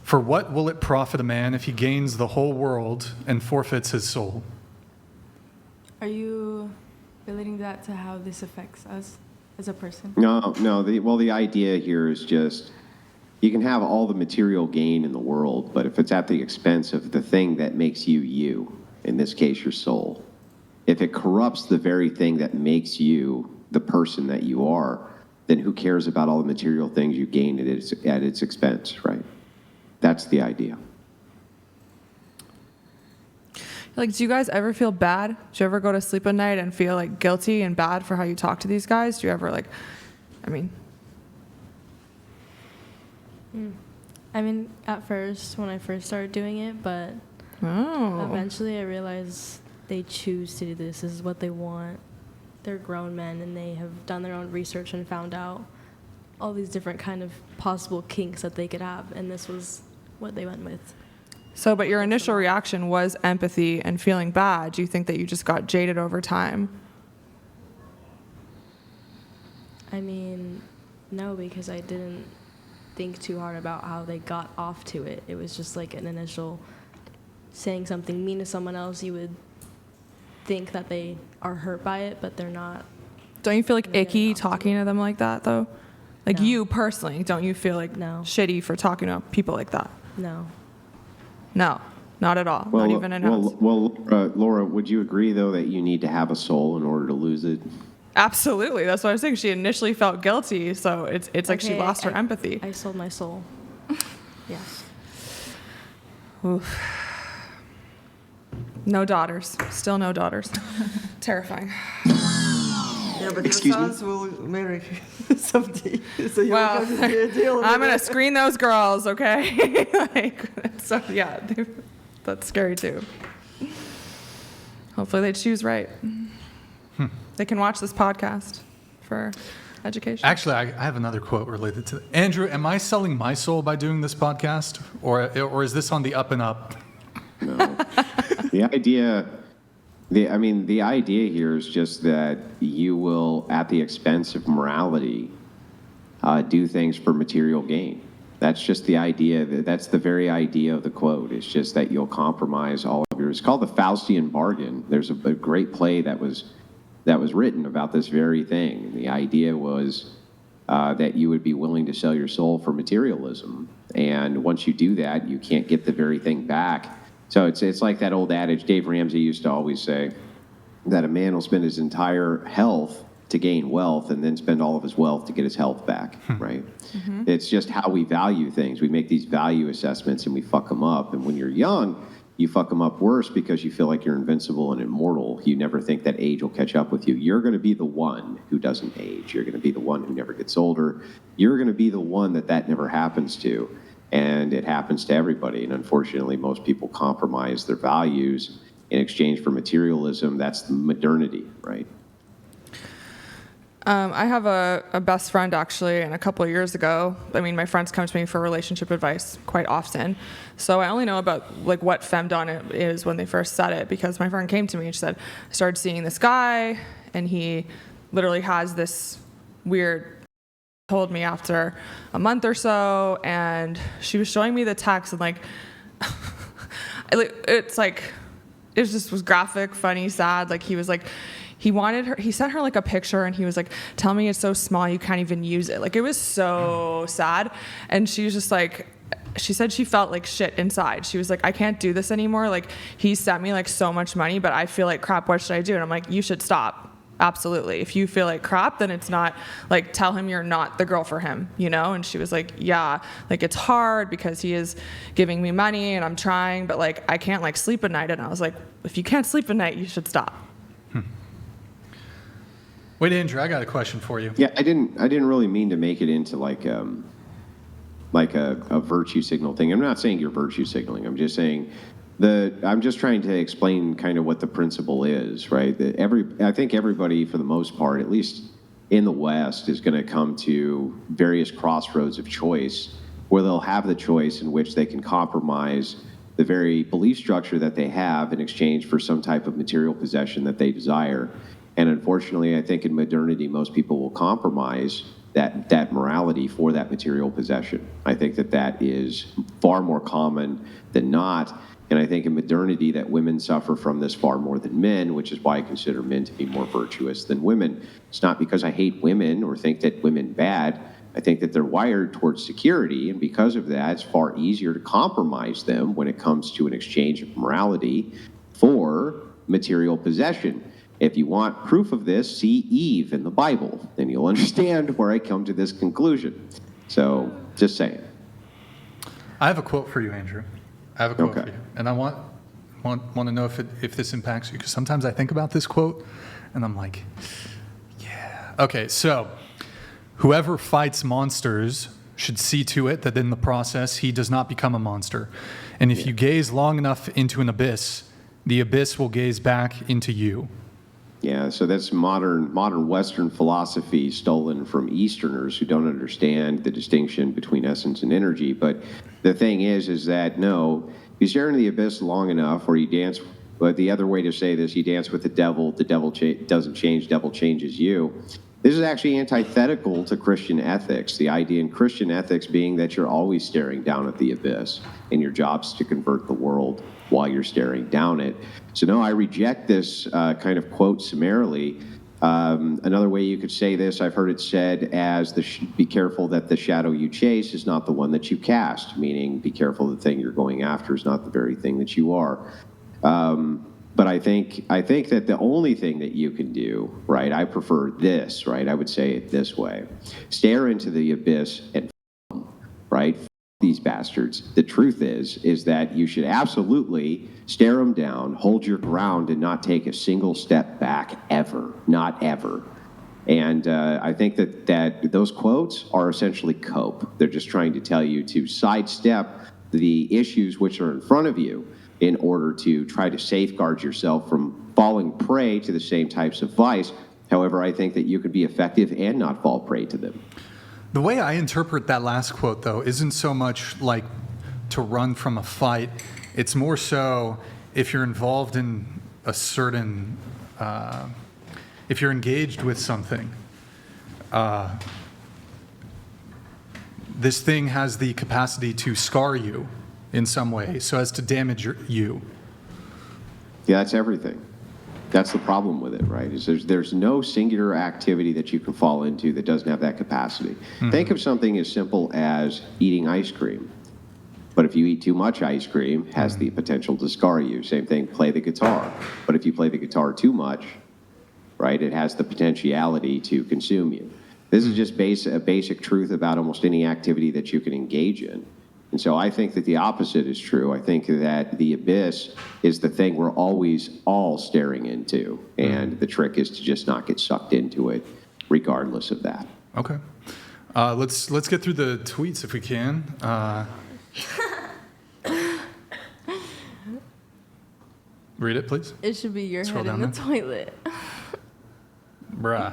For what will it profit a man if he gains the whole world and forfeits his soul? Are you relating that to how this affects us as a person? No. The idea here is just you can have all the material gain in the world, but if it's at the expense of the thing that makes you you, in this case, your soul, if it corrupts the very thing that makes you the person that you are, then who cares about all the material things you gain at its expense, right? That's the idea. Like, do you guys ever feel bad? Do you ever go to sleep at night and feel like guilty and bad for how you talk to these guys? Do you ever I mean, at first, when I first started doing it, but eventually I realized they choose to do this. This is what they want. They're grown men, and they have done their own research and found out all these different kind of possible kinks that they could have, and this was what they went with. So, but your initial reaction was empathy and feeling bad. Do you think that you just got jaded over time? I mean, no, because I didn't think too hard about how they got off to it. It was just like an initial saying something mean to someone else. You would think that they are hurt by it, but they're not. Don't you feel like icky talking to them like that, though? Like, No. you personally, don't you feel like shitty for talking to people like that? No. No, not at all. Not even in house. Laura, would you agree, though, that you need to have a soul in order to lose it? Absolutely. That's what I was saying. She initially felt guilty, so it's like she Okay, lost her empathy. I sold my soul. Yes. Oof. No daughters. Still no daughters. Terrifying. Yeah, but Excuse your me? sons will marry someday. So you Well, will have to deal with I'm going to it. screen those girls, okay? So, yeah, that's scary, too. Hopefully they choose right. They can watch this podcast for education. Actually, I have another quote related to that. Andrew, am I selling my soul by doing this podcast? Or is this on the up and up? No. The idea here is just that you will, at the expense of morality, do things for material gain. That's just the idea. That's the very idea of the quote. It's just that you'll compromise all of yours. It's called the Faustian bargain. There's a great play that was written about this very thing. The idea was that you would be willing to sell your soul for materialism. And once you do that, you can't get the very thing back. So it's like that old adage Dave Ramsey used to always say, that a man will spend his entire health to gain wealth and then spend all of his wealth to get his health back, right? Mm-hmm. It's just how we value things. We make these value assessments and we fuck them up. And when you're young, you fuck them up worse because you feel like you're invincible and immortal. You never think that age will catch up with you. You're going to be the one who doesn't age. You're going to be the one who never gets older. You're going to be the one that never happens to. And it happens to everybody. And unfortunately, most people compromise their values in exchange for materialism. That's the modernity, right? I have a best friend, actually, and a couple of years ago, my friends come to me for relationship advice quite often. So I only know about like what femdom is when they first said it, because my friend came to me and she said, I started seeing this guy, and he literally has this weird, told me after a month or so, and she was showing me the text, and like, it's like, it just was graphic, funny, sad. Like, he was like, he sent her like a picture, and he was like, tell me it's so small you can't even use it. Like, it was so sad. And she was just like, she said she felt like shit inside. She was like, I can't do this anymore. Like, he sent me like so much money, but I feel like crap. What should I do? And I'm like, you should stop. Absolutely. If you feel like crap, then it's not, like, tell him you're not the girl for him, you know? And she was like, yeah, like, it's hard because he is giving me money and I'm trying, but like, I can't like sleep at night. And I was like, if you can't sleep at night, you should stop. Wait, Andrew, I got a question for you. Yeah, I didn't really mean to make it into like a virtue signal thing. I'm not saying you're virtue signaling. I'm just saying I'm just trying to explain kind of what the principle is, right? I think everybody, for the most part, at least in the West, is going to come to various crossroads of choice where they'll have the choice in which they can compromise the very belief structure that they have in exchange for some type of material possession that they desire. And unfortunately, I think in modernity, most people will compromise that morality for that material possession. I think that is far more common than not. And I think in modernity that women suffer from this far more than men, which is why I consider men to be more virtuous than women. It's not because I hate women or think that women bad. I think that they're wired towards security, and because of that, it's far easier to compromise them when it comes to an exchange of morality for material possession. If you want proof of this, see Eve in the Bible, and you'll understand where I come to this conclusion. So, just saying. I have a quote for you, Andrew. I have a quote Okay. for you, and I want to know if this impacts you, because sometimes I think about this quote, and I'm like, yeah. Okay, so whoever fights monsters should see to it that in the process he does not become a monster, and if you gaze long enough into an abyss, the abyss will gaze back into you. Yeah, so that's modern Western philosophy stolen from Easterners who don't understand the distinction between essence and energy. But the thing is that no, you stare into the abyss long enough, or you dance. But the other way to say this, you dance with the devil doesn't change, devil changes you. This is actually antithetical to Christian ethics. The idea in Christian ethics being that you're always staring down at the abyss, and your job's to convert the world while you're staring down it. So no, I reject this kind of quote summarily. Another way you could say this, I've heard it said as be careful that the shadow you chase is not the one that you cast, meaning be careful the thing you're going after is not the very thing that you are. But I think that the only thing that you can do, right, I prefer this, right, I would say it this way. Stare into the abyss and right? These bastards. The truth is that you should absolutely stare them down, hold your ground, and not take a single step back ever, not ever. And I think that those quotes are essentially cope. They're just trying to tell you to sidestep the issues which are in front of you in order to try to safeguard yourself from falling prey to the same types of vice. However, I think that you could be effective and not fall prey to them. The way I interpret that last quote, though, isn't so much like to run from a fight. It's more so if you're involved in a certain, if you're engaged with something, this thing has the capacity to scar you in some way so as to damage you. Yeah, that's everything. That's the problem with it, right? Is there's no singular activity that you can fall into that doesn't have that capacity. Mm-hmm. Think of something as simple as eating ice cream. But if you eat too much ice cream, it has the potential to scar you. Same thing, play the guitar. But if you play the guitar too much, right, it has the potentiality to consume you. This is just a basic truth about almost any activity that you can engage in. And so I think that the opposite is true. I think that the abyss is the thing we're always all staring into. And the trick is to just not get sucked into it, regardless of that. Okay. Let's get through the tweets if we can. Read it, please. It should be your Scroll head in down the there. toilet. Bruh.